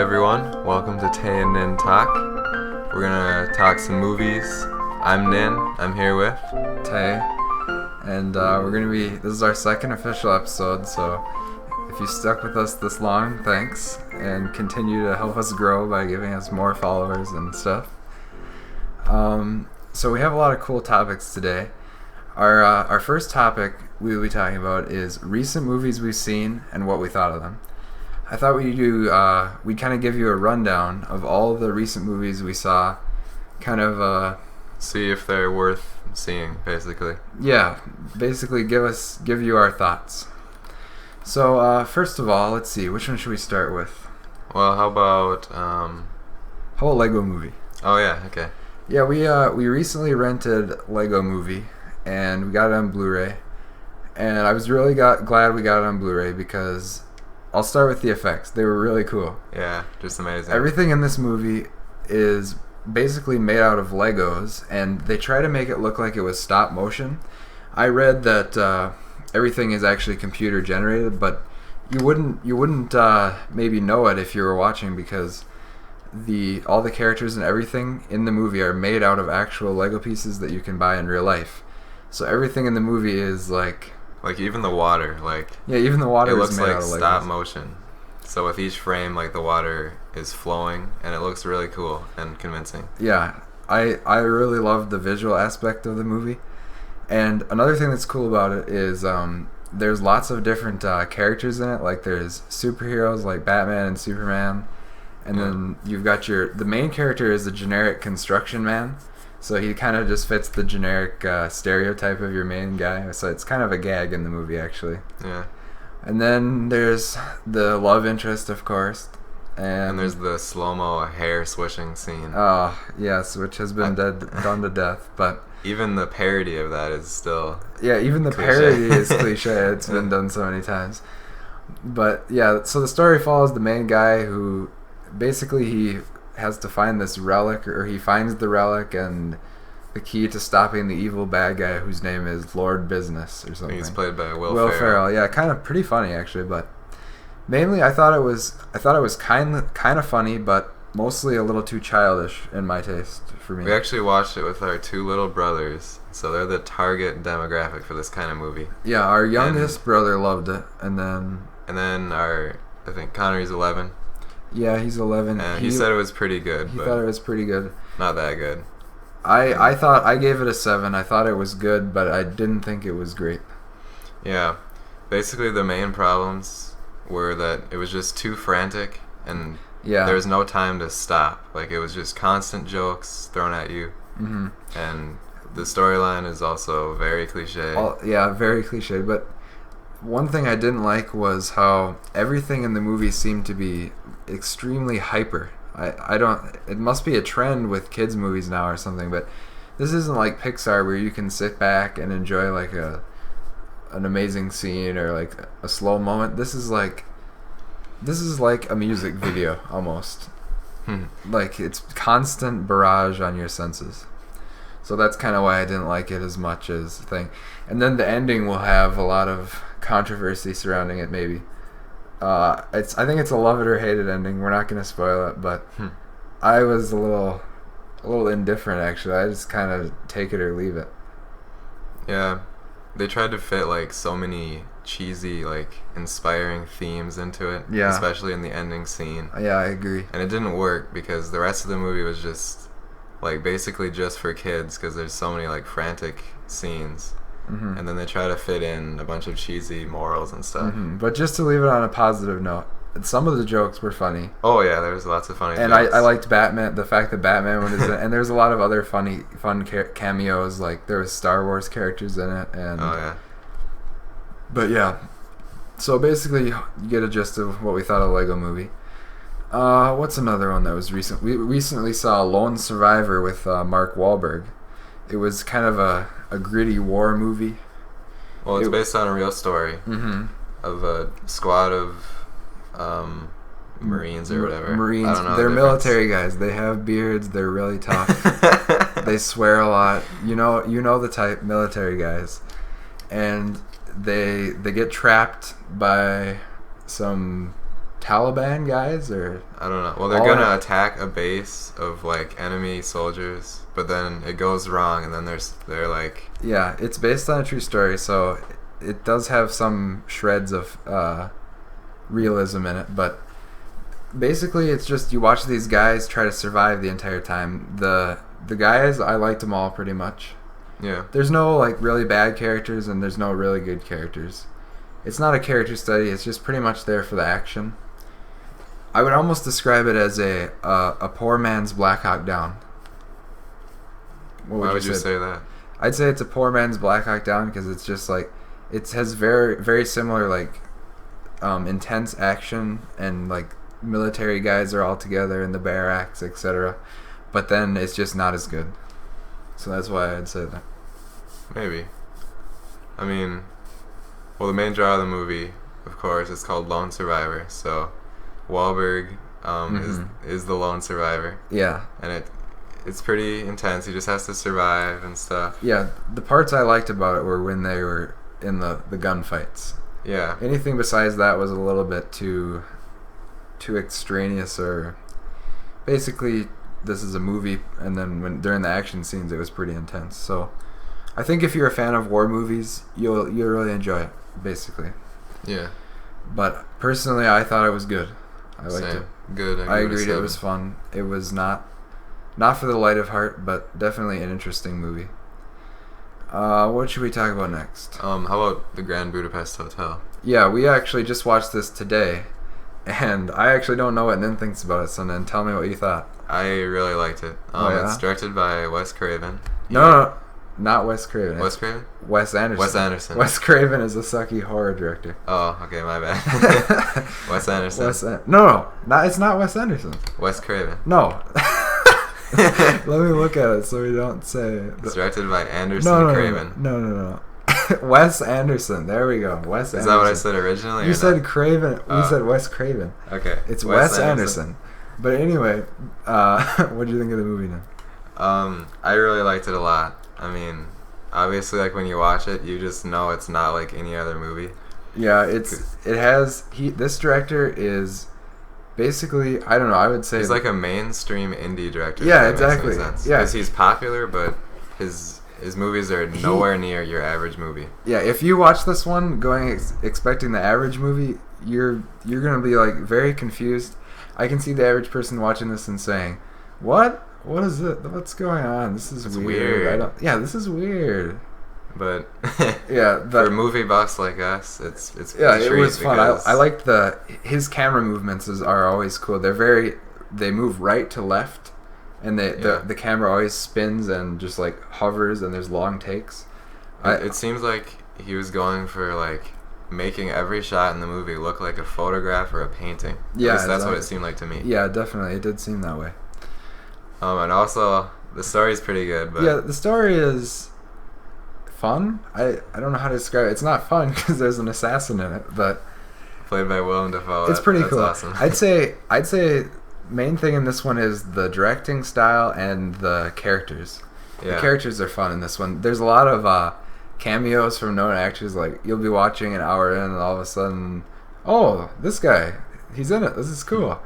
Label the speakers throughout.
Speaker 1: everyone. Welcome to Tay and Nin Talk. We're gonna talk some movies. I'm Nin. I'm here with
Speaker 2: Tay, and this is our second official episode, so if you stuck with us this long, thanks, and continue to help us grow by giving us more followers and stuff. So we have a lot of cool topics today. Our first topic we will be talking about is recent movies we've seen and what we thought of them. I thought we'd kind of give you a rundown of all the recent movies we saw, kind of
Speaker 1: see if they're worth seeing, basically.
Speaker 2: Yeah, basically give you our thoughts. So first of all, let's see, which one should we start with?
Speaker 1: Well, how about
Speaker 2: Lego Movie?
Speaker 1: Oh yeah, okay.
Speaker 2: Yeah, we recently rented Lego Movie, and we got it on Blu-ray, and I was really glad we got it on Blu-ray because I'll start with the effects. They were really cool.
Speaker 1: Yeah, just amazing.
Speaker 2: Everything in this movie is basically made out of Legos, and they try to make it look like it was stop motion. I read that everything is actually computer generated, but you wouldn't maybe know it if you were watching because all the characters and everything in the movie are made out of actual Lego pieces that you can buy in real life. So everything in the movie is like
Speaker 1: even the water,
Speaker 2: even the water
Speaker 1: it
Speaker 2: is
Speaker 1: looks
Speaker 2: made
Speaker 1: like
Speaker 2: out of Legos.
Speaker 1: stop motion. So with each frame, the water is flowing, and it looks really cool and convincing.
Speaker 2: Yeah, I really loved the visual aspect of the movie. And another thing that's cool about it is there's lots of different characters in it. Like there's superheroes like Batman and Superman, and then you've got the main character is the generic construction man. So he kind of just fits the generic stereotype of your main guy. So it's kind of a gag in the movie, actually.
Speaker 1: Yeah.
Speaker 2: And then there's the love interest, of course. And
Speaker 1: there's the slow-mo hair swishing scene.
Speaker 2: Oh, yes, which has been done to death. But
Speaker 1: even the parody of that is still
Speaker 2: even the
Speaker 1: cliche.
Speaker 2: Parody is cliche. It's been done so many times. But yeah, so the story follows the main guy who basically he has to find this relic, or he finds the relic and the key to stopping the evil bad guy whose name is Lord Business or something.
Speaker 1: He's played by Will
Speaker 2: Ferrell. Yeah, kind of pretty funny actually, but mainly I thought it was kind of funny, but mostly a little too childish in my taste for me.
Speaker 1: We actually watched it with our two little brothers, so they're the target demographic for this kind of movie.
Speaker 2: Yeah, our youngest brother loved it, and then
Speaker 1: I think Connery's 11.
Speaker 2: Yeah, he's 11.
Speaker 1: And he said it was pretty good.
Speaker 2: He thought it was pretty good.
Speaker 1: Not that good.
Speaker 2: I thought I gave it a 7. I thought it was good, but I didn't think it was great.
Speaker 1: Yeah. Basically, the main problems were that it was just too frantic, and there was no time to stop. It was just constant jokes thrown at you. Mm-hmm. And the storyline is also very cliche.
Speaker 2: Very cliche. But one thing I didn't like was how everything in the movie seemed to be extremely hyper. It must be a trend with kids movies now or something, but this isn't like Pixar where you can sit back and enjoy an amazing scene or a slow moment. This is like a music video almost. It's constant barrage on your senses. So that's kind of why I didn't like it as much as the thing. And then the ending will have a lot of controversy surrounding it, maybe. I think it's a love it or hate it ending. We're not going to spoil it, but I was a little indifferent, actually. I just kind of take it or leave it.
Speaker 1: Yeah. They tried to fit so many cheesy, inspiring themes into it.
Speaker 2: Yeah.
Speaker 1: Especially in the ending scene.
Speaker 2: Yeah, I agree.
Speaker 1: And it didn't work because the rest of the movie was just basically just for kids because there's so many frantic scenes. Mm-hmm. And then they try to fit in a bunch of cheesy morals and stuff.
Speaker 2: Mm-hmm. But just to leave it on a positive note, some of the jokes were funny.
Speaker 1: Oh yeah, there was lots of funny
Speaker 2: and
Speaker 1: jokes.
Speaker 2: I liked Batman, the fact that Batman was in it, and there's a lot of other fun cameos, there was Star Wars characters in it. And
Speaker 1: oh yeah.
Speaker 2: But yeah, so basically you get a gist of what we thought of Lego Movie. What's another one that was recent? We recently saw Lone Survivor with Mark Wahlberg. It was kind of a gritty war movie.
Speaker 1: Well, it's based on a real story of a squad of Marines or whatever.
Speaker 2: Marines.
Speaker 1: I don't know
Speaker 2: they're
Speaker 1: the
Speaker 2: military guys. They have beards. They're really tough. They swear a lot. You know the type, military guys. And they get trapped by some Taliban guys, or
Speaker 1: I don't know. Well, they're gonna attack a base of like enemy soldiers, but then it goes wrong, and then they're like,
Speaker 2: yeah, it's based on a true story, so it does have some shreds of realism in it, but basically it's just you watch these guys try to survive the entire time. The guys, I liked them all pretty much.
Speaker 1: Yeah.
Speaker 2: There's no like really bad characters and there's no really good characters. It's not a character study. It's just pretty much there for the action. I would almost describe it as a poor man's Black Hawk Down.
Speaker 1: Why would you say that?
Speaker 2: I'd say it's a poor man's Black Hawk Down because it's just like it has very very similar like intense action and like military guys are all together in the barracks, etc. But then it's just not as good. So that's why I'd say that.
Speaker 1: Maybe. I mean, well, the main draw of the movie, of course, is called Lone Survivor. So Wahlberg is the lone survivor.
Speaker 2: Yeah.
Speaker 1: And it's pretty intense. He just has to survive and stuff.
Speaker 2: Yeah, the parts I liked about it were when they were in the gunfights.
Speaker 1: Yeah.
Speaker 2: Anything besides that was a little bit too extraneous, or basically this is a movie, and then when during the action scenes it was pretty intense. So I think if you're a fan of war movies, you'll really enjoy it, basically.
Speaker 1: Yeah.
Speaker 2: But personally, I thought it was good. I liked
Speaker 1: Same.
Speaker 2: it.
Speaker 1: Good.
Speaker 2: I agreed it was fun. It was not for the light of heart, but definitely an interesting movie. What should we talk about next?
Speaker 1: How about the Grand Budapest Hotel?
Speaker 2: Yeah, we actually just watched this today, and I actually don't know what Nin thinks about it, so Nin, tell me what you thought.
Speaker 1: I really liked it. It's directed by Wes Craven.
Speaker 2: No, not Wes Craven.
Speaker 1: Wes Craven?
Speaker 2: Wes Anderson.
Speaker 1: Wes Anderson.
Speaker 2: Wes Craven is a sucky horror director.
Speaker 1: Oh, okay, my bad. Wes Anderson.
Speaker 2: No, it's not Wes Anderson.
Speaker 1: Wes Craven.
Speaker 2: No. Let me look at it so we don't say...
Speaker 1: It's directed by Anderson Craven.
Speaker 2: No. Wes Anderson. There we go. Wes Anderson.
Speaker 1: Is that what I said originally?
Speaker 2: You said Craven. We said Wes Craven.
Speaker 1: Okay.
Speaker 2: It's Wes Anderson. But anyway, what did you think of the movie then?
Speaker 1: I really liked it a lot. I mean, obviously, like when you watch it, you just know it's not like any other movie.
Speaker 2: Yeah, this director is basically, I don't know, I would say
Speaker 1: he's like a mainstream indie director.
Speaker 2: Yeah, exactly.
Speaker 1: Yeah, because he's popular, but his movies are nowhere near your average movie.
Speaker 2: Yeah, if you watch this one going expecting the average movie, you're gonna be like very confused. I can see the average person watching this and saying, "What? What is it? What's going on? This is weird. This is weird." But
Speaker 1: for movie buffs like us, it's
Speaker 2: it was fun. I liked his camera movements are always cool. They move right to left, and the camera always spins and just like hovers, and there's long takes.
Speaker 1: It seems like he was going for like making every shot in the movie look like a photograph or a painting.
Speaker 2: Yeah,
Speaker 1: at least that's what it seemed like to me.
Speaker 2: Yeah, definitely, it did seem that way.
Speaker 1: And also the story's pretty good. But
Speaker 2: yeah, the story is fun. I don't know how to describe it. It's not fun because there's an assassin in it, but
Speaker 1: played by Willem Dafoe.
Speaker 2: It's pretty cool.
Speaker 1: Awesome.
Speaker 2: I'd say main thing in this one is the directing style and the characters. Yeah. The characters are fun in this one. There's a lot of cameos from known actors. Like you'll be watching an hour in, and all of a sudden, oh, this guy, he's in it. This is cool.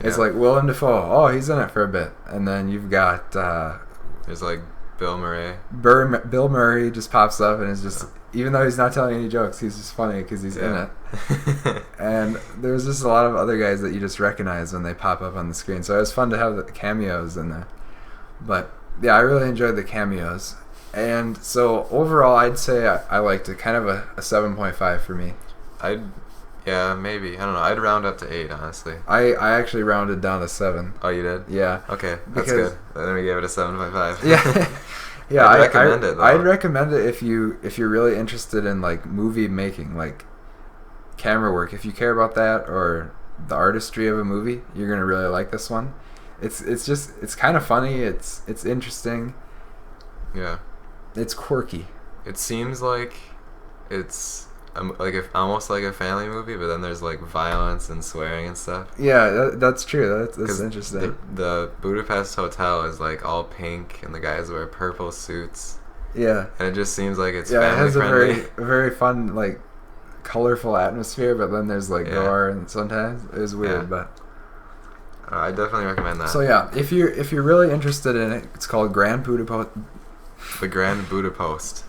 Speaker 2: Yeah. It's like Willem Dafoe. Oh, he's in it for a bit, and then you've got
Speaker 1: there's like Bill Murray.
Speaker 2: Bill Murray just pops up and is just, even though he's not telling any jokes, he's just funny because he's in it. And there's just a lot of other guys that you just recognize when they pop up on the screen. So it was fun to have the cameos in there. But yeah, I really enjoyed the cameos. And so overall, I'd say I liked it. Kind of a 7.5 for me.
Speaker 1: Yeah, maybe. I don't know. I'd round up to 8, honestly.
Speaker 2: I actually rounded down to 7.
Speaker 1: Oh, you did?
Speaker 2: Yeah.
Speaker 1: Okay, that's good. Then we gave it a 7.5.
Speaker 2: Yeah. Yeah,
Speaker 1: I'd recommend it, though.
Speaker 2: I'd recommend it if you're really interested in like movie making, like camera work. If you care about that or the artistry of a movie, you're gonna really like this one. It's kind of funny. It's interesting.
Speaker 1: Yeah.
Speaker 2: It's quirky.
Speaker 1: It seems like it's almost like a family movie, but then there's like violence and swearing and stuff.
Speaker 2: Yeah, that's true. That's interesting.
Speaker 1: The Budapest Hotel is like all pink, and the guys wear purple suits.
Speaker 2: Yeah,
Speaker 1: and it just seems like it's family
Speaker 2: it has
Speaker 1: friendly.
Speaker 2: a very fun like colorful atmosphere, but then there's like gore, and sometimes it was weird, but.
Speaker 1: I definitely recommend that.
Speaker 2: So yeah, if you're really interested in it, it's called Grand Budapest.
Speaker 1: The Grand Budapest.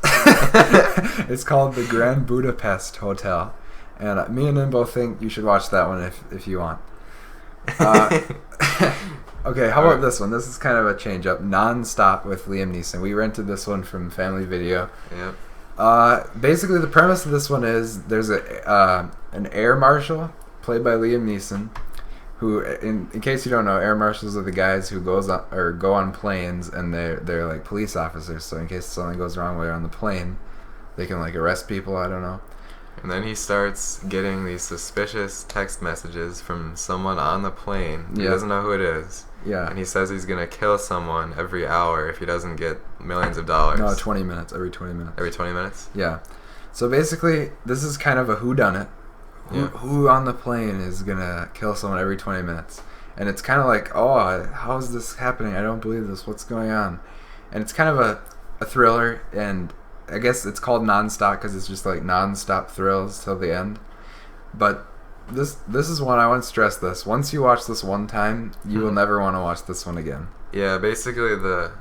Speaker 2: It's called the Grand Budapest Hotel, and me and Nin both think you should watch that one if you want. Okay, how about this one? This is kind of a change up. Non-Stop with Liam Neeson. We rented this one from Family Video.
Speaker 1: Yep.
Speaker 2: Basically, the premise of this one is there's an air marshal played by Liam Neeson, who, in case you don't know, air marshals are the guys who go on planes, and they're like police officers. So in case something goes wrong while you're on the plane, they can like arrest people. I don't know.
Speaker 1: And then he starts getting these suspicious text messages from someone on the plane. He doesn't know who it is.
Speaker 2: Yeah.
Speaker 1: And he says he's going to kill someone every hour if he doesn't get millions of dollars.
Speaker 2: No, 20 minutes. Every 20 minutes.
Speaker 1: Every 20 minutes?
Speaker 2: Yeah. So basically, this is kind of a whodunit. Who on the plane is going to kill someone every 20 minutes? And it's kind of like, oh, how is this happening? I don't believe this. What's going on? And it's kind of a thriller, and I guess it's called Non-Stop because it's just like non-stop thrills till the end. But this is one I want to stress this. Once you watch this one time, you will never want to watch this one again.
Speaker 1: Yeah, basically the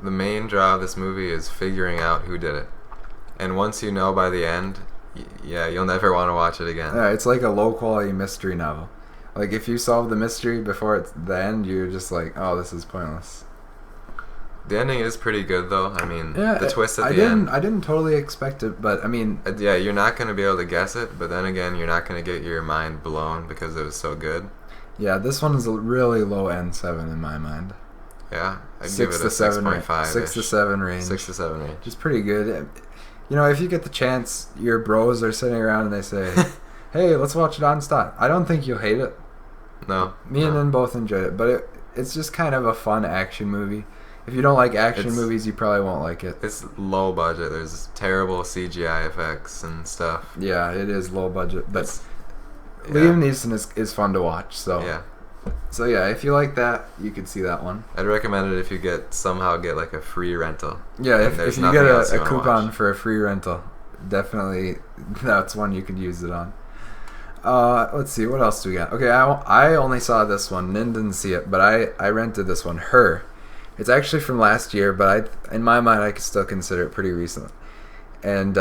Speaker 1: main draw of this movie is figuring out who did it. And once you know by the end, you'll never want to watch it again.
Speaker 2: Yeah, it's like a low-quality mystery novel. Like, if you solve the mystery before it's the end, you're just like, oh, this is pointless.
Speaker 1: The ending is pretty good, though. I mean, the twist at the end.
Speaker 2: I didn't totally expect it, but I mean...
Speaker 1: Yeah, you're not going to be able to guess it, but then again, you're not going to get your mind blown because it was so good.
Speaker 2: Yeah, this one is a really low-end 7 in my mind.
Speaker 1: Yeah, I'd give it a 6.5.
Speaker 2: 6 to 7 range.
Speaker 1: 6 to 7 range.
Speaker 2: Which is pretty good. You know, if you get the chance, your bros are sitting around and they say, hey, let's watch Non-Stop. I don't think you'll hate it.
Speaker 1: No.
Speaker 2: Me and Nin both enjoyed it, but it's just kind of a fun action movie. If you don't like action movies, you probably won't like it.
Speaker 1: It's low budget. There's terrible CGI effects and stuff.
Speaker 2: Yeah, it is low budget, but Liam Neeson is fun to watch. So yeah, if you like that, you could see that one.
Speaker 1: I'd recommend it if you somehow get like a free rental.
Speaker 2: Yeah, if you get a coupon for a free rental, definitely that's one you could use it on. Let's see, what else do we got? Okay, I only saw this one. Nin didn't see it, but I rented this one. Her. It's actually from last year, but in my mind, I could still consider it pretty recent. And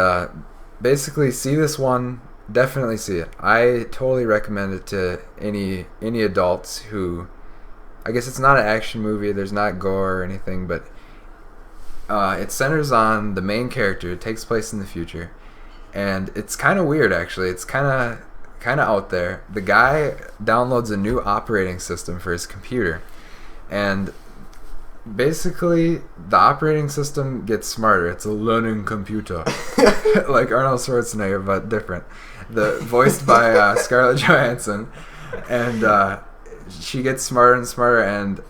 Speaker 2: basically, see this one. Definitely see it. I totally recommend it to any adults who... I guess it's not an action movie. There's not gore or anything, but it centers on the main character. It takes place in the future. And it's kind of weird, actually. It's kind of out there. The guy downloads a new operating system for his computer. And... basically, the operating system gets smarter. It's a learning computer. Like Arnold Schwarzenegger, but different. Voiced by Scarlett Johansson. And she gets smarter and smarter, and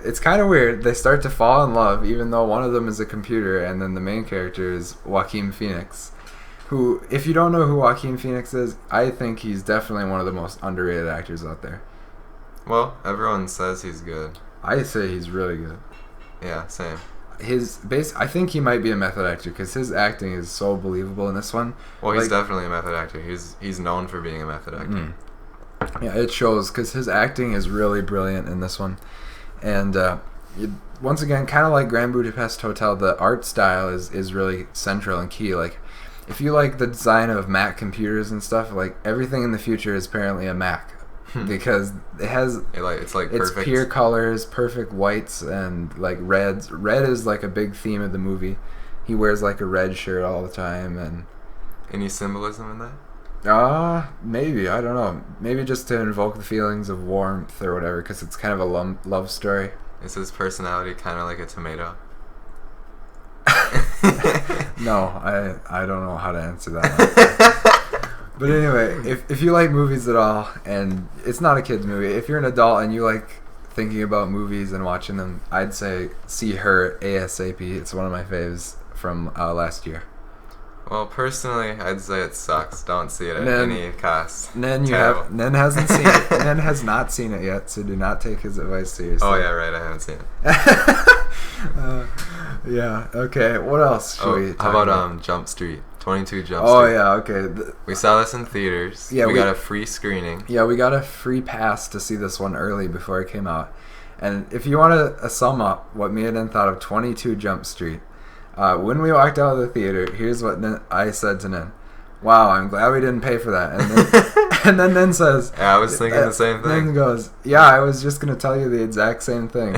Speaker 2: it's kind of weird. They start to fall in love, even though one of them is a computer, and then the main character is Joaquin Phoenix. Who, if you don't know who Joaquin Phoenix is, I think he's definitely one of the most underrated actors out there.
Speaker 1: Well, everyone says he's good.
Speaker 2: I say he's really good.
Speaker 1: Yeah, same.
Speaker 2: I think he might be a method actor because his acting is so believable in this one.
Speaker 1: Well, he's definitely a method actor. He's known for being a method actor.
Speaker 2: Yeah, it shows because his acting is really brilliant in this one. And once again, kind of like Grand Budapest Hotel, the art style is really central and key. Like, if you like the design of Mac computers and stuff, like everything in the future is apparently a Mac. Because it's pure colors, perfect whites, and like reds. Red is like a big theme of the movie. He wears like a red shirt all the time. And
Speaker 1: any symbolism in that?
Speaker 2: Maybe, I don't know. Maybe just to invoke the feelings of warmth or whatever, because it's kind of a love story.
Speaker 1: Is his personality kind of like a tomato?
Speaker 2: No, I don't know how to answer that one. But anyway, if you like movies at all, and it's not a kid's movie, if you're an adult and you like thinking about movies and watching them, I'd say see Her ASAP. It's one of my faves from last year.
Speaker 1: Well, personally, I'd say it sucks. Don't see it at any cost.
Speaker 2: Nen hasn't seen it. Nen has not seen it yet, so do not take his advice seriously.
Speaker 1: Oh yeah, right. I haven't seen it.
Speaker 2: Yeah. Okay. What else should we talk
Speaker 1: about Jump Street 22 Jump Street.
Speaker 2: Oh, yeah, okay.
Speaker 1: We saw this in theaters. Yeah, we got a free screening.
Speaker 2: Yeah, we got a free pass to see this one early before it came out. And if you want to sum up what me and Nen thought of 22 Jump Street, when we walked out of the theater, here's what I said to Nen. Wow, I'm glad we didn't pay for that. And then Nen says...
Speaker 1: Yeah, I was thinking the same thing.
Speaker 2: Nen goes, yeah, I was just going to tell you the exact same thing.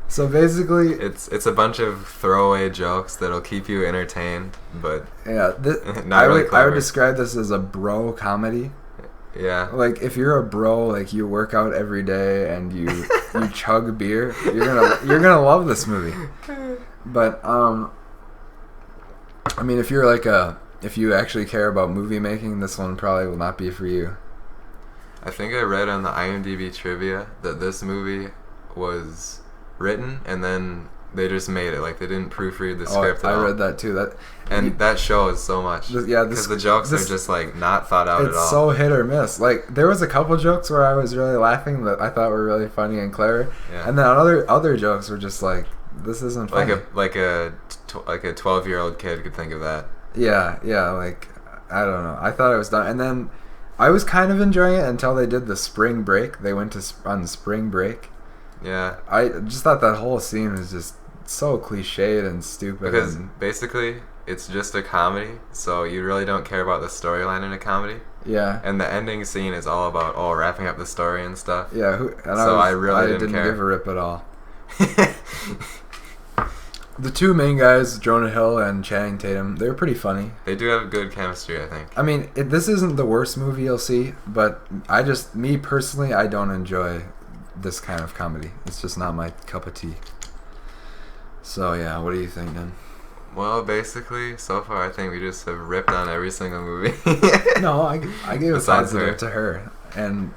Speaker 2: So basically...
Speaker 1: It's a bunch of throwaway jokes that'll keep you entertained, but...
Speaker 2: Yeah, I would describe this as a bro comedy.
Speaker 1: Yeah.
Speaker 2: Like, if you're a bro, like, you work out every day and you chug beer, you're gonna love this movie. But, I mean, if you're if you actually care about movie making, this one probably will not be for you.
Speaker 1: I think I read on the IMDb trivia that this movie was written and then they just made it. Like, they didn't proofread the script at all.
Speaker 2: I read that too.
Speaker 1: That shows so much. Because the jokes are just, like, not thought out at all.
Speaker 2: It's so hit or miss. Like, there was a couple jokes where I was really laughing that I thought were really funny and clever. Yeah. And then other jokes were just like, this isn't funny.
Speaker 1: Like a 12-year-old kid could think of that.
Speaker 2: Yeah, like, I don't know. I thought it was done. And then I was kind of enjoying it until they did the spring break. They went on spring break.
Speaker 1: Yeah.
Speaker 2: I just thought that whole scene was just so cliched and stupid.
Speaker 1: Because basically, it's just a comedy, so you really don't care about the storyline in a comedy.
Speaker 2: Yeah.
Speaker 1: And the ending scene is all about, wrapping up the story and stuff.
Speaker 2: Yeah. I didn't give a rip at all. The two main guys, Jonah Hill and Channing Tatum, they're pretty funny.
Speaker 1: They do have good chemistry, I think.
Speaker 2: I mean, this isn't the worst movie you'll see, but me personally, I don't enjoy this kind of comedy. It's just not my cup of tea. So, yeah, what do you think, then?
Speaker 1: Well, basically, so far, I think we just have ripped on every single movie.
Speaker 2: No, I gave a positive to her. And,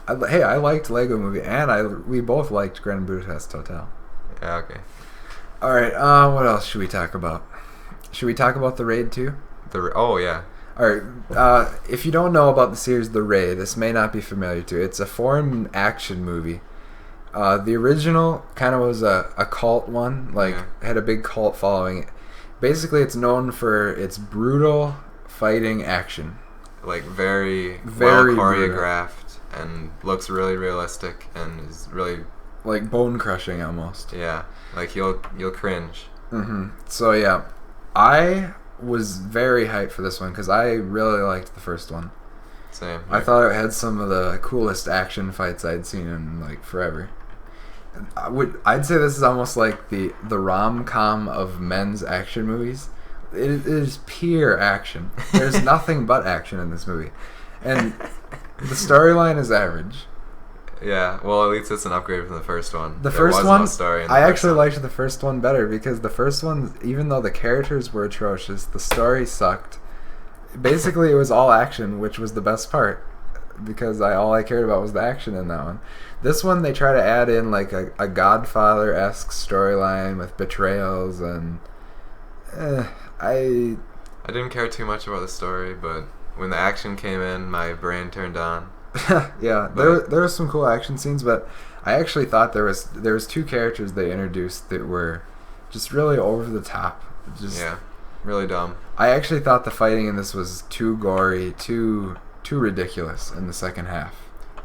Speaker 2: I liked Lego Movie, and we both liked Grand Budapest Hotel.
Speaker 1: Yeah, okay.
Speaker 2: All right, what else should we talk about? Should we talk about The Raid, too?
Speaker 1: Oh, yeah.
Speaker 2: All right, if you don't know about the series The Raid, this may not be familiar to you. It's a foreign action movie. The original kind of was a cult one, had a big cult following. Basically, it's known for its brutal fighting action.
Speaker 1: Like, very well choreographed and looks really realistic and is really...
Speaker 2: Like bone-crushing almost.
Speaker 1: Yeah, like you'll cringe.
Speaker 2: Mm-hmm. So, yeah, I was very hyped for this one because I really liked the first one.
Speaker 1: Same.
Speaker 2: I thought it had some of the coolest action fights I'd seen in, like, forever. I'd say this is almost like the rom-com of men's action movies. It is pure action. There's nothing but action in this movie. And the storyline is average.
Speaker 1: Yeah, well, at least it's an upgrade from the first one.
Speaker 2: The first one, I actually liked the first one better because the first one, even though the characters were atrocious, the story sucked. Basically, it was all action, which was the best part because all I cared about was the action in that one. This one, they try to add in like a Godfather-esque storyline with betrayals and I
Speaker 1: didn't care too much about the story, but when the action came in, my brain turned on.
Speaker 2: Yeah, there were some cool action scenes, but I actually thought there was two characters they introduced that were just really over the top.
Speaker 1: Yeah, really dumb.
Speaker 2: I actually thought the fighting in this was too gory, too ridiculous in the second half.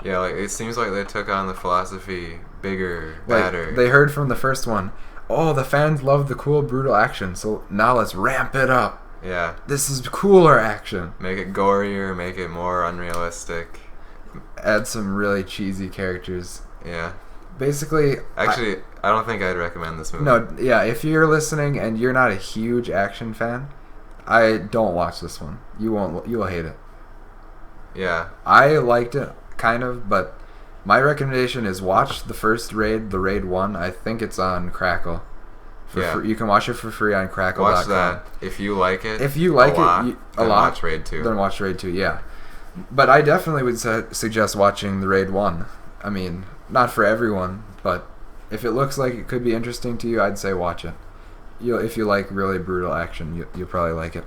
Speaker 1: Yeah, like it seems like they took on the philosophy bigger, badder.
Speaker 2: They heard from the first one, the fans love the cool, brutal action, so now let's ramp it up.
Speaker 1: Yeah.
Speaker 2: This is cooler action.
Speaker 1: Make it gorier, make it more unrealistic.
Speaker 2: Add some really cheesy characters.
Speaker 1: Yeah.
Speaker 2: Basically...
Speaker 1: Actually, I don't think I'd recommend this movie.
Speaker 2: No, yeah, if you're listening and you're not a huge action fan, don't watch this one. You'll hate it.
Speaker 1: Yeah.
Speaker 2: I liked it, kind of, but my recommendation is watch the first Raid, the Raid 1. I think it's on Crackle. You can watch it for free on Crackle.com.
Speaker 1: Watch that. If you like it
Speaker 2: then
Speaker 1: watch Raid 2.
Speaker 2: Then watch Raid 2, yeah. But I definitely would suggest watching the Raid 1. I mean, not for everyone, but if it looks like it could be interesting to you, I'd say watch it. If you like really brutal action, you'll probably like it.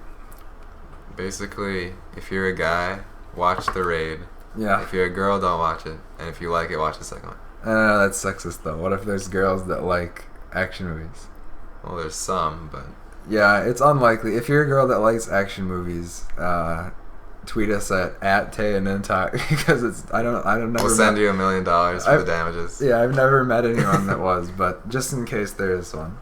Speaker 1: Basically, if you're a guy, watch the Raid.
Speaker 2: Yeah.
Speaker 1: If you're a girl, don't watch it. And if you like it, watch the second one.
Speaker 2: That's sexist, though. What if there's girls that like action movies?
Speaker 1: Well, there's some, but...
Speaker 2: Yeah, it's unlikely. If you're a girl that likes action movies, tweet us at Tay and Nintalk because I don't know.
Speaker 1: We'll send you $1 million for the damages.
Speaker 2: Yeah, I've never met anyone that was, but just in case there is one.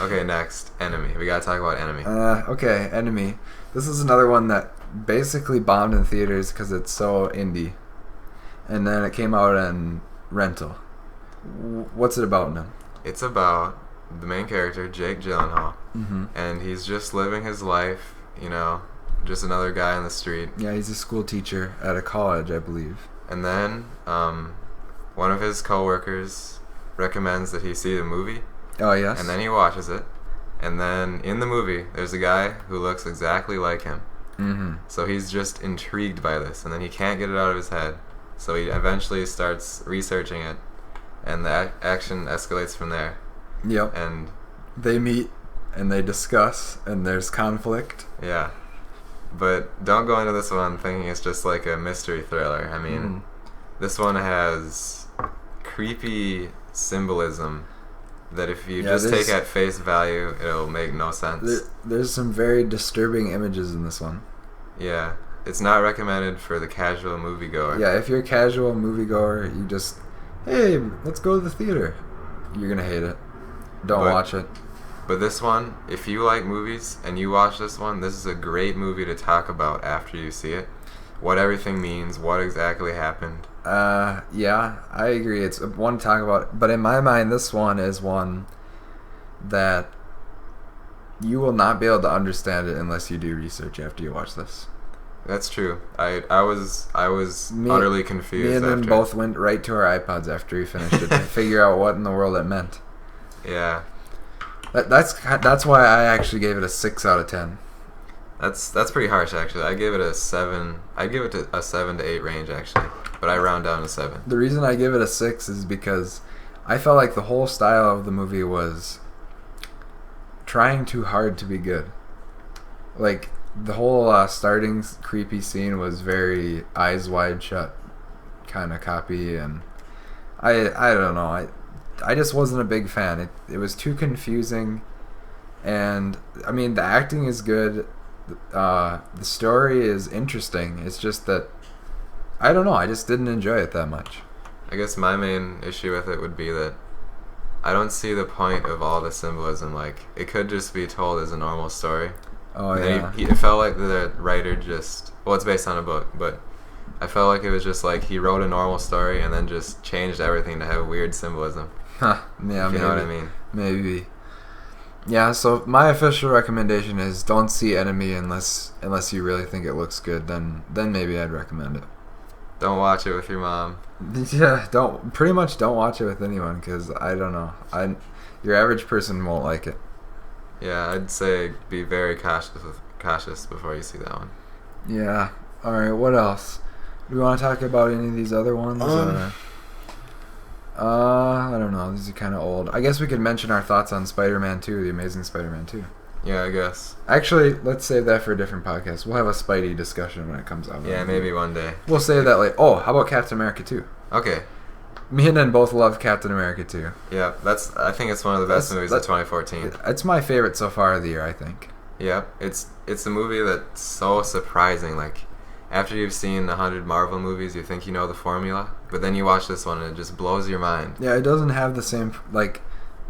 Speaker 1: Okay, next, Enemy. We gotta talk about Enemy.
Speaker 2: Okay, Enemy. This is another one that basically bombed in theaters because it's so indie, and then it came out in rental. What's it about now?
Speaker 1: It's about the main character, Jake Gyllenhaal, and he's just living his life, you know, just another guy on the street.
Speaker 2: Yeah, he's a school teacher at a college, I believe.
Speaker 1: And then one of his coworkers recommends that he see the movie.
Speaker 2: Oh, yes.
Speaker 1: And then he watches it. And then in the movie, there's a guy who looks exactly like him. So he's just intrigued by this, and then he can't get it out of his head. So he eventually starts researching it, and the action escalates from there.
Speaker 2: Yep.
Speaker 1: And
Speaker 2: they meet, and they discuss, and there's conflict.
Speaker 1: Yeah. But don't go into this one thinking it's just like a mystery thriller. I mean, this one has creepy symbolism that if you just take at face value, it'll make no sense.
Speaker 2: There's some very disturbing images in this one.
Speaker 1: Yeah. It's not recommended for the casual moviegoer.
Speaker 2: Yeah, if you're a casual moviegoer, you just, hey, let's go to the theater. You're going to hate it. Don't watch it.
Speaker 1: But this one, if you like movies and you watch this one, this is a great movie to talk about after you see it. What everything means, what exactly happened.
Speaker 2: Yeah, I agree. It's one to talk about. But in my mind, this one is one that you will not be able to understand it unless you do research after you watch this.
Speaker 1: That's true. I was utterly confused.
Speaker 2: Me and him both went right to our iPods after we finished it to figure out what in the world it meant.
Speaker 1: Yeah.
Speaker 2: That's why I actually gave it a 6 out of 10.
Speaker 1: That's pretty harsh, actually. I gave it a 7. I'd give it a 7 to 8 range, actually, but I round down to 7.
Speaker 2: The reason I give it a 6 is because I felt like the whole style of the movie was trying too hard to be good. Like, the whole starting creepy scene was very Eyes Wide Shut kind of copy, and I don't know. I just wasn't a big fan. It was too confusing, and I mean the acting is good. The story is interesting. It's just that I don't know. I just didn't enjoy it that much.
Speaker 1: I guess my main issue with it would be that I don't see the point of all the symbolism. Like, it could just be told as a normal story.
Speaker 2: Oh, yeah.
Speaker 1: It felt like the writer just... Well, it's based on a book, but I felt like it was just like he wrote a normal story and then just changed everything to have weird symbolism.
Speaker 2: Huh. Yeah,
Speaker 1: you know what I mean?
Speaker 2: Maybe. Yeah, so my official recommendation is don't see Enemy unless you really think it looks good. Then maybe I'd recommend it.
Speaker 1: Don't watch it with your mom.
Speaker 2: Yeah, don't watch it with anyone because I don't know. Your average person won't like it.
Speaker 1: Yeah, I'd say be very cautious before you see that one.
Speaker 2: Yeah. All right. What else? Do we want to talk about any of these other ones? I don't know. These are kind of old. I guess we could mention our thoughts on Spider-Man 2, The Amazing Spider-Man 2.
Speaker 1: Yeah, I guess.
Speaker 2: Actually, let's save that for a different podcast. We'll have a Spidey discussion when it comes out.
Speaker 1: Yeah, maybe one day.
Speaker 2: We'll save that later. Oh, how about Captain America 2?
Speaker 1: Okay.
Speaker 2: Me and Nen both love Captain America 2.
Speaker 1: Yeah, I think it's one of the best movies of 2014.
Speaker 2: It's my favorite so far of the year, I think.
Speaker 1: Yeah, it's a movie that's so surprising. Like, after you've seen 100 Marvel movies, you think you know the formula, but then you watch this one and it just blows your mind.
Speaker 2: Yeah, it doesn't have the same, like,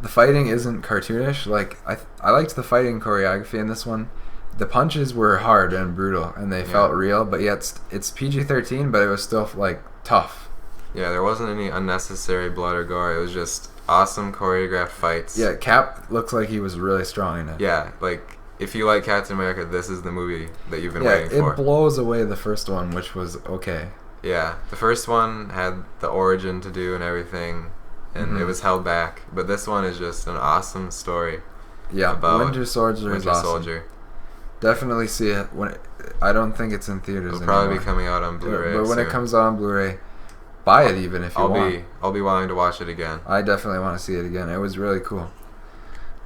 Speaker 2: the fighting isn't cartoonish. Like, I liked the fighting choreography in this one. The punches were hard and brutal, and they felt real, but yet it's PG-13, but it was still, like, tough.
Speaker 1: Yeah, there wasn't any unnecessary blood or gore. It was just awesome choreographed fights.
Speaker 2: Yeah, Cap looks like he was really strong in it.
Speaker 1: Yeah, like, if you like Captain America, this is the movie that you've been waiting for.
Speaker 2: Yeah, it blows away the first one, which was okay.
Speaker 1: Yeah, the first one had the origin to do and everything, and it was held back. But this one is just an awesome story.
Speaker 2: Yeah, about Winter Soldier is awesome. Soldier. Definitely see it. I don't think it's in theaters
Speaker 1: anymore. It'll probably be coming out on Blu-ray
Speaker 2: But when it comes out on Blu-ray, buy it even if you want.
Speaker 1: I'll be wanting to watch it again.
Speaker 2: I definitely want to see it again. It was really cool.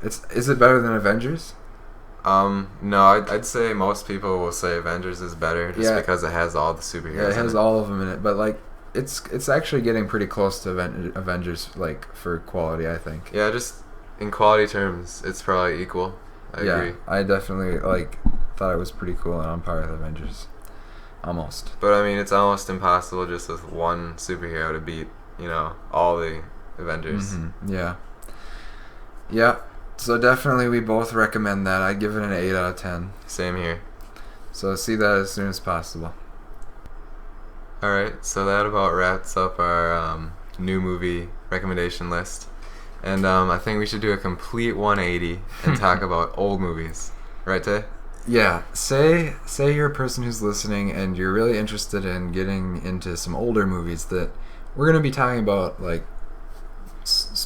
Speaker 2: Is it better than Avengers?
Speaker 1: No, I'd say most people will say Avengers is better just because it has all the superheroes.
Speaker 2: Yeah, it has all of them in it, but like it's actually getting pretty close to Avengers, like, for quality, I think.
Speaker 1: Yeah, just in quality terms, it's probably equal. I agree.
Speaker 2: I definitely thought it was pretty cool on Empire of the Avengers. Almost.
Speaker 1: But I mean, it's almost impossible just with one superhero to beat, all the Avengers.
Speaker 2: Mm-hmm. Yeah. Yeah. So definitely we both recommend that. I'd give it an 8 out of 10.
Speaker 1: Same here.
Speaker 2: So see that as soon as possible.
Speaker 1: Alright, so that about wraps up our new movie recommendation list. And I think we should do a complete 180 and talk about old movies. Right, Tay?
Speaker 2: Yeah. Say you're a person who's listening and you're really interested in getting into some older movies that we're going to be talking about,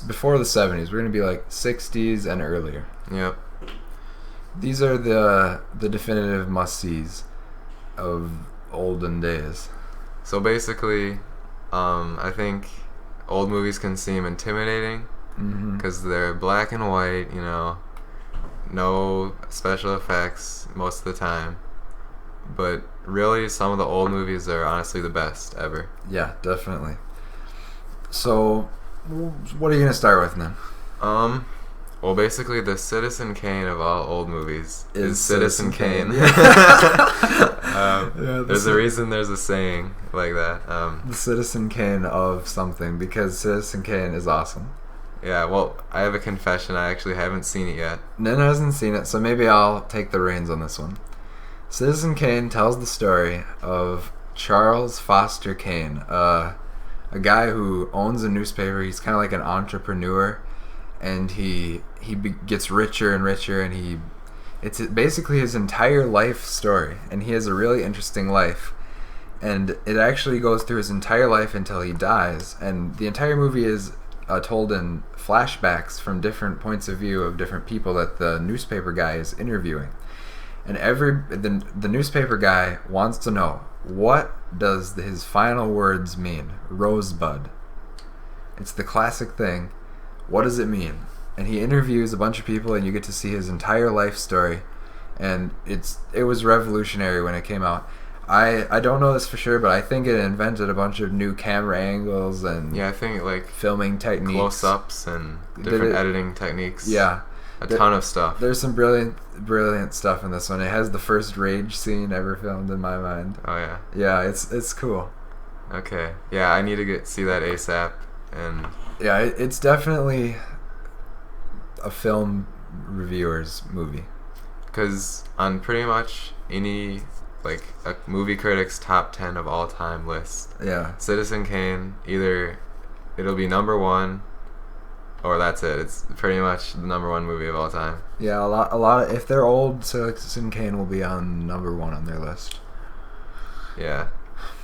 Speaker 2: before the 70s. We're going to be 60s and earlier.
Speaker 1: Yep.
Speaker 2: These are the definitive must-sees of olden days.
Speaker 1: So basically, I think old movies can seem intimidating because they're black and white, no special effects most of the time. But really, some of the old movies are honestly the best ever.
Speaker 2: Yeah, definitely. So, what are you going to start with then?
Speaker 1: Well, basically, the Citizen Kane of all old movies is Citizen Kane. There's a reason there's a saying like that.
Speaker 2: The Citizen Kane of something, because Citizen Kane is awesome.
Speaker 1: Yeah, well, I have a confession. I actually haven't seen it yet.
Speaker 2: Nana hasn't seen it, so maybe I'll take the reins on this one. Citizen Kane tells the story of Charles Foster Kane, a guy who owns a newspaper. He's kind of like an entrepreneur, and he gets richer and richer, and it's basically his entire life story, and he has a really interesting life, and it actually goes through his entire life until he dies, and the entire movie is told in flashbacks from different points of view of different people that the newspaper guy is interviewing, and the newspaper guy wants to know, what does his final words mean? Rosebud. It's the classic thing. What does it mean? And he interviews a bunch of people, and you get to see his entire life story, and it was revolutionary when it came out. I don't know this for sure, but I think it invented a bunch of new camera angles and
Speaker 1: I think
Speaker 2: filming techniques,
Speaker 1: close-ups and different editing techniques.
Speaker 2: Yeah,
Speaker 1: a ton of stuff.
Speaker 2: There's some brilliant stuff in this one. It has the first rage scene ever filmed in my mind.
Speaker 1: Oh yeah.
Speaker 2: Yeah, it's cool.
Speaker 1: Okay. Yeah, I need to see that ASAP. And
Speaker 2: yeah, it's definitely a film reviewer's movie.
Speaker 1: Because on pretty much any a movie critic's top 10 of all time list, Citizen Kane, either it'll be number one or that's it. It's pretty much the number one movie of all time.
Speaker 2: Yeah, a lot of, if they're old, Citizen Kane will be on number one on their list.
Speaker 1: Yeah.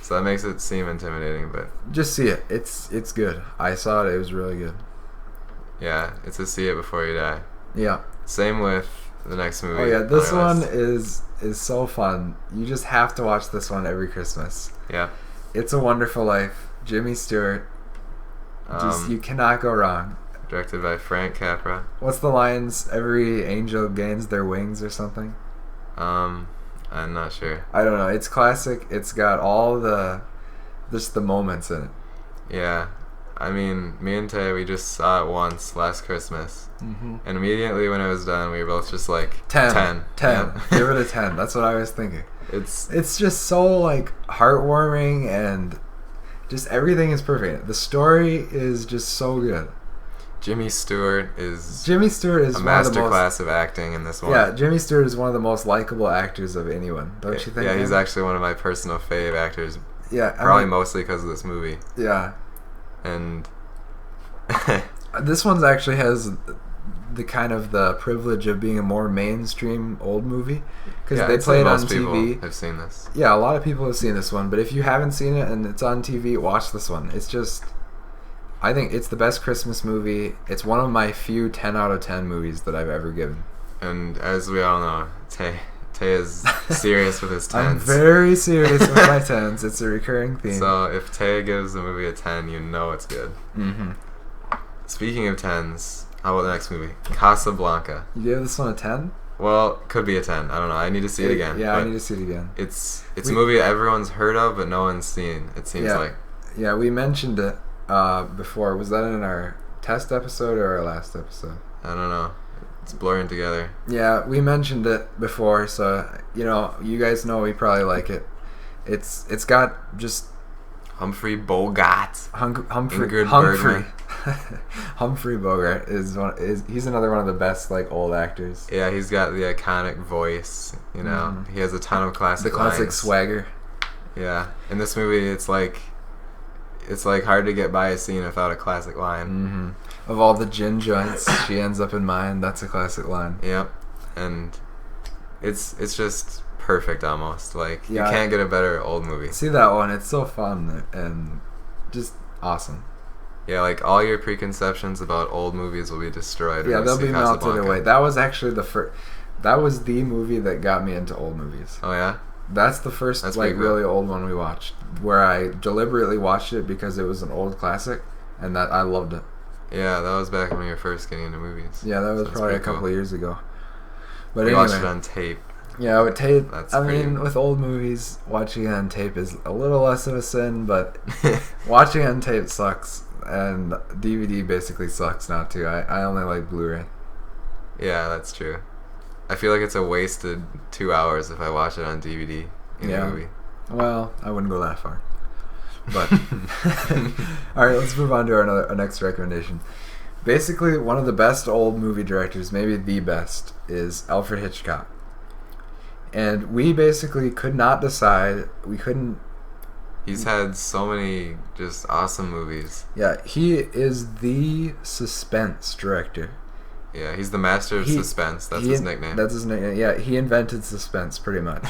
Speaker 1: So that makes it seem intimidating, but
Speaker 2: just see it. It's good. I saw it. It was really good.
Speaker 1: Yeah, it's a see it before you die.
Speaker 2: Yeah.
Speaker 1: Same with the next movie.
Speaker 2: Oh yeah, this one is so fun. You just have to watch this one every Christmas.
Speaker 1: Yeah.
Speaker 2: It's a Wonderful Life. Jimmy Stewart. You cannot go wrong.
Speaker 1: Directed by Frank Capra.
Speaker 2: What's the lines? Every angel gains their wings or something?
Speaker 1: I'm not sure.
Speaker 2: I don't know. It's classic. It's got all the moments in it.
Speaker 1: Yeah. I mean, me and Tay, we just saw it once last Christmas. And immediately when it was done, we were both just 10.
Speaker 2: 10. Yeah. Give it a 10. That's what I was thinking.
Speaker 1: It's
Speaker 2: just so heartwarming, and just everything is perfect. The story is just so good.
Speaker 1: Jimmy Stewart is
Speaker 2: a
Speaker 1: masterclass of acting in this one.
Speaker 2: Yeah, Jimmy Stewart is one of the most likable actors of anyone. Don't you think?
Speaker 1: Yeah, he's actually one of my personal fave actors.
Speaker 2: Yeah,
Speaker 1: probably mostly because of this movie.
Speaker 2: Yeah.
Speaker 1: And
Speaker 2: this one actually has the kind of the privilege of being a more mainstream old movie, because they play it on TV.
Speaker 1: I've seen this.
Speaker 2: Yeah, a lot of people have seen this one, but if you haven't seen it and it's on TV, watch this one. It's just, I think it's the best Christmas movie. It's one of my few 10 out of 10 movies that I've ever given.
Speaker 1: And as we all know, Tay is serious with his 10s.
Speaker 2: I'm very serious with my 10s. It's a recurring theme.
Speaker 1: So if Tay gives the movie a 10, you know it's good. Speaking of 10s, how about the next movie? Casablanca.
Speaker 2: You gave this one a 10?
Speaker 1: Well, could be a 10. I don't know. I need to see it again.
Speaker 2: Yeah, I need to see it again.
Speaker 1: It's a movie everyone's heard of, but no one's seen, it seems like.
Speaker 2: Yeah, we mentioned it before. Was that in our test episode or our last episode?
Speaker 1: I don't know. It's blurring together.
Speaker 2: Yeah, we mentioned it before, so you guys know we probably like it. It's got just
Speaker 1: Humphrey Bogart.
Speaker 2: Humphrey Humphrey Bogart he's another one of the best old actors.
Speaker 1: Yeah, he's got the iconic voice. He has a ton of classic lines.
Speaker 2: Swagger.
Speaker 1: Yeah, in this movie, it's hard to get by a scene without a classic line.
Speaker 2: Mm-hmm. Of all the gin joints, she ends up in mine. That's a classic line.
Speaker 1: Yep, and it's just perfect almost. You can't get a better old movie.
Speaker 2: See that one? It's so fun and just awesome.
Speaker 1: Yeah, all your preconceptions about old movies will be destroyed.
Speaker 2: Yeah, they'll be melted away. That was actually that was the movie that got me into old movies.
Speaker 1: Oh yeah?
Speaker 2: That's the first really old one we watched, where I deliberately watched it because it was an old classic, and that I loved it.
Speaker 1: Yeah, that was back when you were first getting into movies.
Speaker 2: Yeah, that was probably a couple of years ago. But
Speaker 1: we watched it on tape.
Speaker 2: Yeah, with tape. With old movies, watching it on tape is a little less of a sin, but watching it on tape sucks, and DVD basically sucks now too. I only like Blu-ray.
Speaker 1: Yeah, that's true. I feel like it's a wasted 2 hours if I watch it on DVD in a movie.
Speaker 2: Well, I wouldn't go that far. But all right, let's move on to our next recommendation. Basically, one of the best old movie directors, maybe the best, is Alfred Hitchcock. And we basically could not decide. We couldn't.
Speaker 1: He's had so many just awesome movies.
Speaker 2: Yeah, he is the suspense director.
Speaker 1: Yeah, he's the master of suspense. That's his nickname.
Speaker 2: That's his nickname. Yeah, he invented suspense pretty much.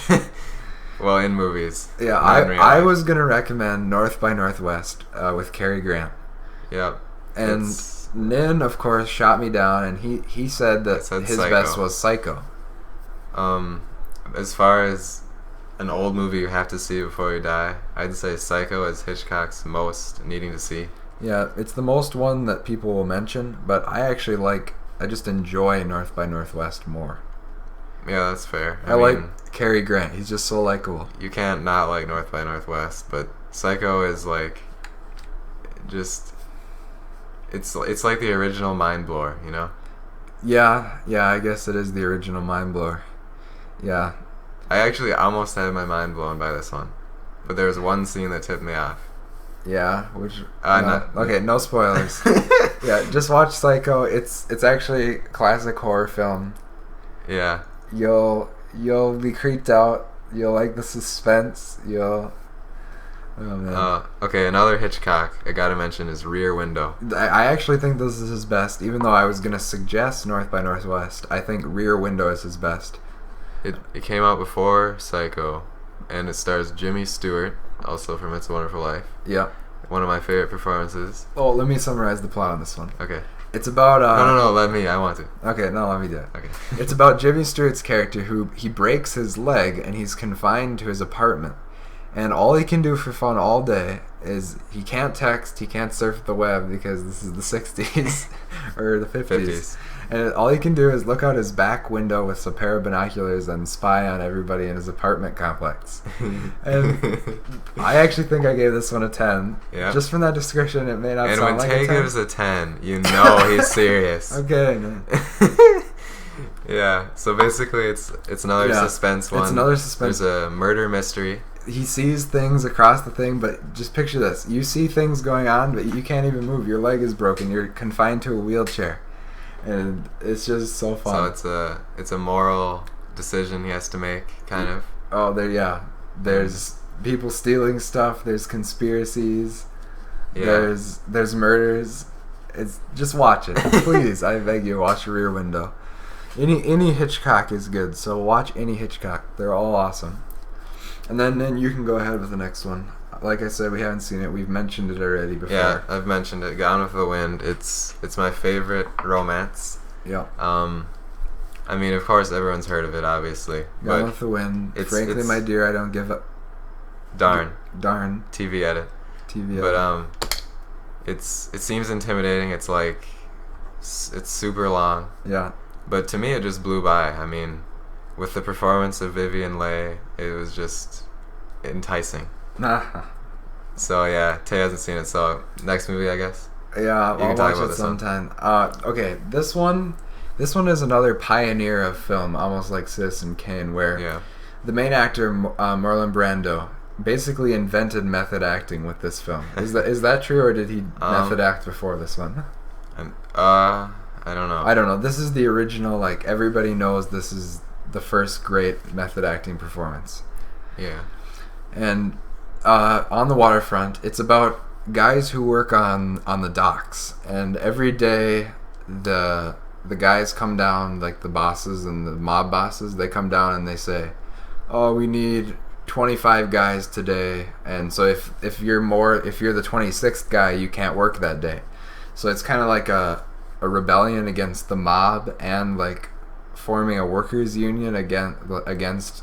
Speaker 1: Well, in movies.
Speaker 2: Yeah, I was going to recommend North by Northwest with Cary Grant.
Speaker 1: Yep.
Speaker 2: And Nin, of course, shot me down, and he said that his
Speaker 1: Psycho.
Speaker 2: best was Psycho.
Speaker 1: As far as an old movie you have to see before you die, I'd say Psycho is Hitchcock's most needing to see. Yeah,
Speaker 2: it's the most one that people will mention, but I just enjoy North by Northwest more.
Speaker 1: Yeah, that's fair.
Speaker 2: I like Cary Grant. He's just so likable.
Speaker 1: You can't not like North by Northwest, but Psycho is just it's like the original Mind Blower,
Speaker 2: Yeah, I guess it is the original Mind Blower. Yeah.
Speaker 1: I actually almost had my mind blown by this one, but there was one scene that tipped me off.
Speaker 2: Yeah, okay, no spoilers. Yeah, just watch Psycho. It's actually a classic horror film.
Speaker 1: Yeah.
Speaker 2: You'll be creeped out. You'll like the suspense. Oh man.
Speaker 1: Okay, another Hitchcock I gotta mention is Rear Window.
Speaker 2: I actually think this is his best, even though I was gonna suggest North by Northwest. I think Rear Window is his best.
Speaker 1: It came out before Psycho, and it stars Jimmy Stewart, also from It's a Wonderful Life.
Speaker 2: Yeah.
Speaker 1: One of my favorite performances.
Speaker 2: Oh, let me summarize the plot on this one.
Speaker 1: Okay.
Speaker 2: It's about
Speaker 1: No, let me. I want to.
Speaker 2: Okay, no, let me do it.
Speaker 1: Okay.
Speaker 2: It's about Jimmy Stewart's character he breaks his leg and he's confined to his apartment. And all he can do for fun all day is he can't text, he can't surf the web because this is the 60s or the 50s. And all he can do is look out his back window with a pair of binoculars and spy on everybody in his apartment complex. And I actually think I gave this one a 10.
Speaker 1: Yeah.
Speaker 2: Just from that description, it may not sound like a 10.
Speaker 1: And when Tay gives a 10, you know he's serious.
Speaker 2: Okay.
Speaker 1: Yeah, so basically it's another suspense one.
Speaker 2: It's another suspense.
Speaker 1: There's a murder mystery.
Speaker 2: He sees things across the thing, but just picture this. You see things going on, but you can't even move. Your leg is broken. You're confined to a wheelchair. And it's just so fun.
Speaker 1: So it's a moral decision he has to make, kind of.
Speaker 2: Oh, there's people stealing stuff. There's conspiracies. Yeah. There's murders. It's just watch it, please. I beg you, watch Rear Window. Any Hitchcock is good, so watch any Hitchcock. They're all awesome. And then you can go ahead with the next one. Like I said, we haven't seen it. We've mentioned it already before.
Speaker 1: Yeah, I've mentioned it. Gone with the Wind. It's my favorite romance.
Speaker 2: Yeah.
Speaker 1: I mean, of course, everyone's heard of it, obviously.
Speaker 2: Gone with the Wind. Frankly, my dear, I don't give up.
Speaker 1: Darn.
Speaker 2: TV edit.
Speaker 1: But it seems intimidating. It's super long.
Speaker 2: Yeah.
Speaker 1: But to me, it just blew by. I mean, with the performance of Vivien Leigh, it was just enticing. So yeah, Tay hasn't seen it, so next movie, I guess.
Speaker 2: Yeah, I'll watch it sometime. Okay, this one is another pioneer of film, almost like Citizen Kane, where the main actor Marlon Brando basically invented method acting with this film. Is that true, or did he method act before this one?
Speaker 1: I don't know.
Speaker 2: I don't know. This is the original. Like, everybody knows this is the first great method acting performance.
Speaker 1: Yeah.
Speaker 2: And on the waterfront, it's about guys who work on the docks, and every day the guys come down, like the bosses and the mob bosses, they come down and they say, "Oh, we need 25 guys today," and so if you're the 26th guy, you can't work that day. So it's kind of like a rebellion against the mob, and like forming a workers union against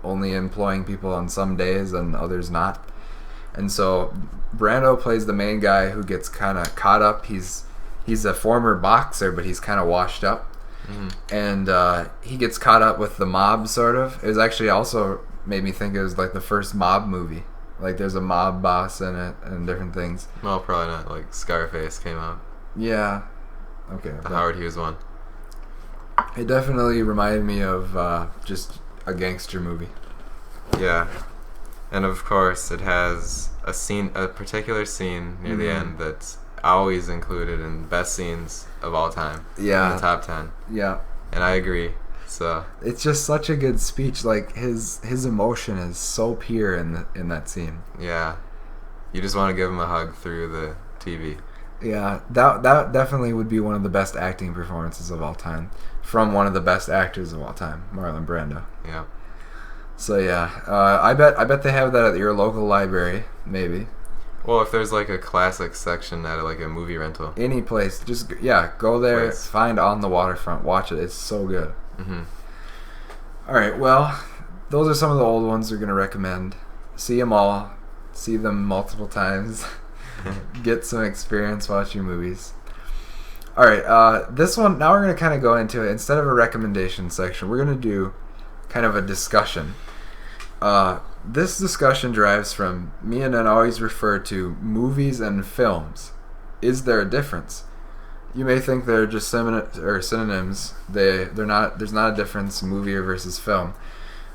Speaker 2: only employing people on some days and others not. And so Brando plays the main guy who gets kind of caught up. He's a former boxer, but he's kind of washed up. And he gets caught up with the mob, sort of. It was actually also made me think it was like the first mob movie. Like, there's a mob boss in it and different things.
Speaker 1: Well, probably not. Like, Scarface came out.
Speaker 2: Yeah. Okay.
Speaker 1: The Howard Hughes one.
Speaker 2: It definitely reminded me of just a gangster movie.
Speaker 1: Yeah. And of course, it has a particular scene near the end that's always included in best scenes of all time.
Speaker 2: Yeah.
Speaker 1: In the top 10.
Speaker 2: Yeah.
Speaker 1: And I agree. So
Speaker 2: it's just such a good speech. Like, his emotion is so pure in that scene.
Speaker 1: Yeah. You just want to give him a hug through the TV.
Speaker 2: Yeah, that definitely would be one of the best acting performances of all time from one of the best actors of all time, Marlon Brando.
Speaker 1: Yeah.
Speaker 2: So yeah, I bet they have that at your local library, maybe.
Speaker 1: Well, if there's like a classic section at like a movie rental.
Speaker 2: Any place, just go there, find On the Waterfront, watch it. It's so good. All right, well, those are some of the old ones we're gonna recommend. See them all, see them multiple times, get some experience watching movies. All right, this one, now we're gonna kind of go into it. Instead of a recommendation section, we're gonna do kind of a discussion. This discussion derives from me and Ed always refer to movies and films. Is there a difference? You may think they're just synonyms. They're not. There's not a difference, movie versus film.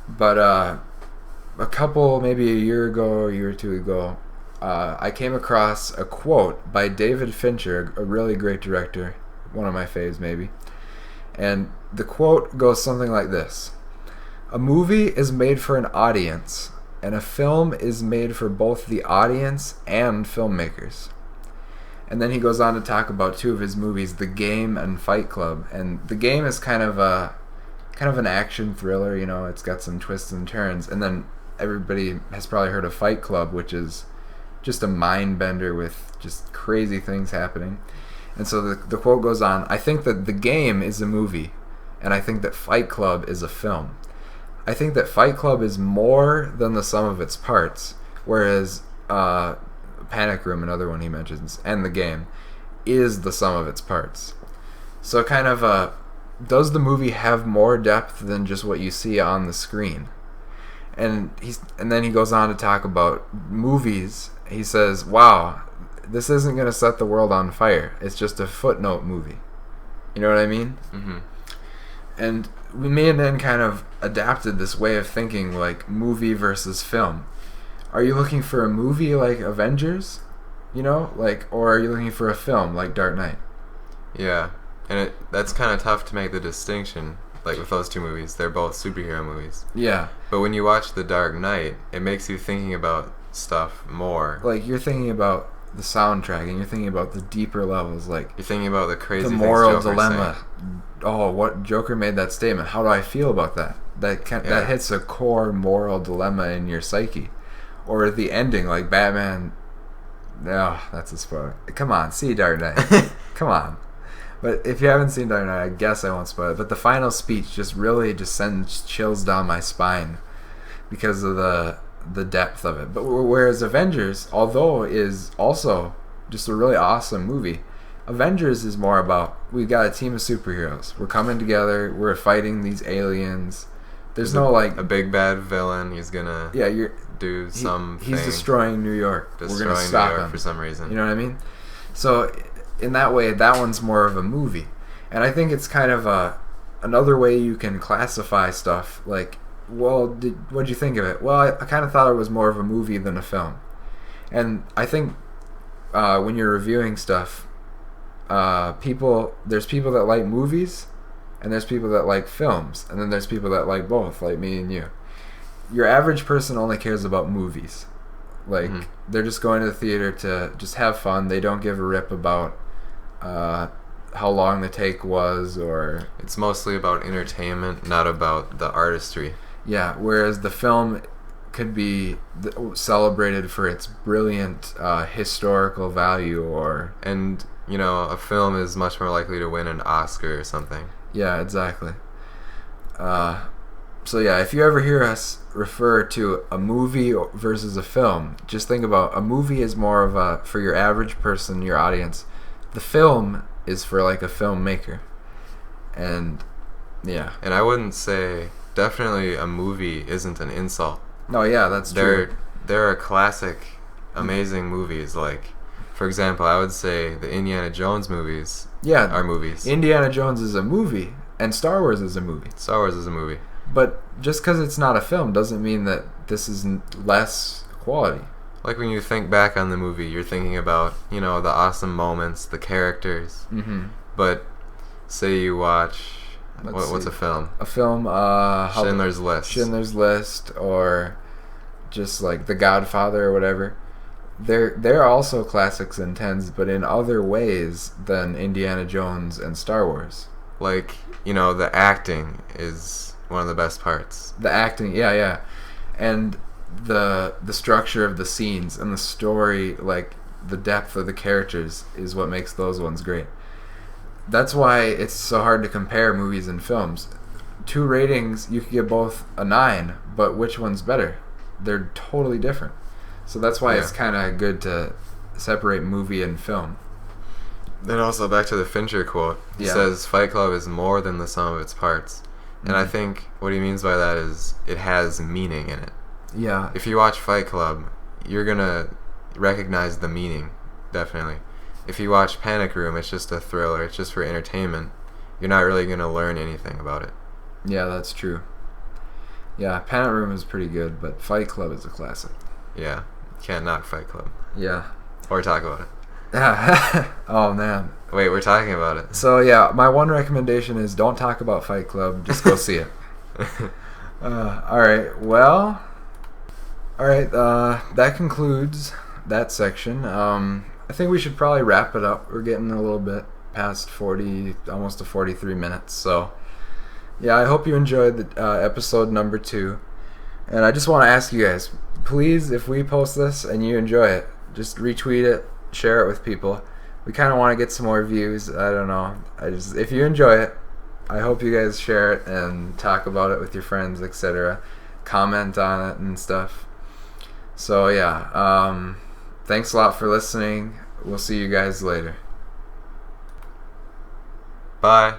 Speaker 2: But a couple, maybe a year or two ago, I came across a quote by David Fincher, a really great director, one of my faves maybe. And the quote goes something like this: "A movie is made for an audience, and a film is made for both the audience and filmmakers." And then he goes on to talk about two of his movies, The Game and Fight Club. And The Game is kind of an action thriller, you know, it's got some twists and turns. And then everybody has probably heard of Fight Club, which is just a mind bender with just crazy things happening. And so the quote goes on: "I think that The Game is a movie, and I think that Fight Club is a film. I think that Fight Club is more than the sum of its parts, whereas Panic Room," another one he mentions, and The Game, "is the sum of its parts." So kind of, does the movie have more depth than just what you see on the screen? And then he goes on to talk about movies. He says, "Wow, this isn't going to set the world on fire. It's just a footnote movie." You know what I mean? And me and then kind of adapted this way of thinking, like movie versus film. Are you looking for a movie like Avengers, you know, like, or are you looking for a film like Dark Knight?
Speaker 1: Yeah, and that's kind of tough to make the distinction. Like with those two movies, they're both superhero movies.
Speaker 2: Yeah.
Speaker 1: But when you watch The Dark Knight, it makes you thinking about stuff more.
Speaker 2: Like, you're thinking about the soundtrack, and you're thinking about the deeper levels, like
Speaker 1: you're thinking about the crazy,
Speaker 2: the moral
Speaker 1: things Joker's
Speaker 2: dilemma.
Speaker 1: saying.
Speaker 2: Oh, what Joker made that statement? How do I feel about that? That hits a core moral dilemma in your psyche. Or the ending, like Batman. No, that's a spoiler. Come on, see Dark Knight. Come on. But if you haven't seen Dark Knight, I guess I won't spoil it. But the final speech just really just sends chills down my spine because of the depth of it. But whereas Avengers, although is also just a really awesome movie, Avengers is more about, we've got a team of superheroes. We're coming together. We're fighting these aliens. There's no like
Speaker 1: a big bad villain. He's gonna
Speaker 2: he's destroying New York. We're gonna stop him
Speaker 1: for some reason.
Speaker 2: You know what I mean? So in that way, that one's more of a movie. And I think it's kind of another way you can classify stuff. Like, well, what'd you think of it? Well, I kind of thought it was more of a movie than a film. And I think when you're reviewing stuff, there's people that like movies, and there's people that like films, and then there's people that like both, like me and you. Your average person only cares about movies. Like, they're just going to the theater to just have fun. They don't give a rip about how long the take was, or...
Speaker 1: It's mostly about entertainment, not about the artistry.
Speaker 2: Yeah, whereas the film could be celebrated for its brilliant historical value, or...
Speaker 1: And, you know, a film is much more likely to win an Oscar or something.
Speaker 2: Yeah, exactly. So yeah, if you ever hear us refer to a movie versus a film, just think about a movie is more of for your average person, your audience. The film is for like a filmmaker. And yeah.
Speaker 1: And I wouldn't say definitely a movie isn't an insult.
Speaker 2: No, yeah, that's true.
Speaker 1: There are classic, amazing movies. Like, for example, I would say the Indiana Jones movies are movies.
Speaker 2: Indiana Jones is a movie, and Star Wars is a movie.
Speaker 1: Star Wars is a movie.
Speaker 2: But just because it's not a film doesn't mean that this is less quality.
Speaker 1: Like, when you think back on the movie, you're thinking about, you know, the awesome moments, the characters.
Speaker 2: Mm-hmm.
Speaker 1: But say you watch... What's a film?
Speaker 2: A film,
Speaker 1: Schindler's List.
Speaker 2: Schindler's List, or just like The Godfather or whatever. They're also classics in tens, but in other ways than Indiana Jones and Star Wars.
Speaker 1: Like, you know, the acting is one of the best parts.
Speaker 2: The acting, yeah. And the structure of the scenes and the story, like the depth of the characters, is what makes those ones great. That's why it's so hard to compare movies and films. 2 ratings, you could give both a 9, but which one's better? They're totally different. So that's why it's kind of good to separate movie and film.
Speaker 1: Then also back to the Fincher quote. He says Fight Club is more than the sum of its parts. And I think what he means by that is it has meaning in it.
Speaker 2: Yeah.
Speaker 1: If you watch Fight Club, you're going to recognize the meaning, definitely. If you watch Panic Room, it's just a thriller. It's just for entertainment. You're not really going to learn anything about it.
Speaker 2: Yeah, that's true. Yeah, Panic Room is pretty good, but Fight Club is a classic.
Speaker 1: Yeah. You can't knock Fight Club.
Speaker 2: Yeah.
Speaker 1: Or talk about it.
Speaker 2: Oh, man.
Speaker 1: Wait, we're talking about it.
Speaker 2: So, yeah, my one recommendation is don't talk about Fight Club. Just go see it. Alright, well... Alright, that concludes that section. I think we should probably wrap it up. We're getting a little bit past 40, almost to 43 minutes. So, yeah, I hope you enjoyed the episode number 2. And I just want to ask you guys, please, if we post this and you enjoy it, just retweet it, share it with people. We kind of want to get some more views. I don't know. If you enjoy it, I hope you guys share it and talk about it with your friends, etc. Comment on it and stuff. So yeah, thanks a lot for listening. We'll see you guys later.
Speaker 1: Bye.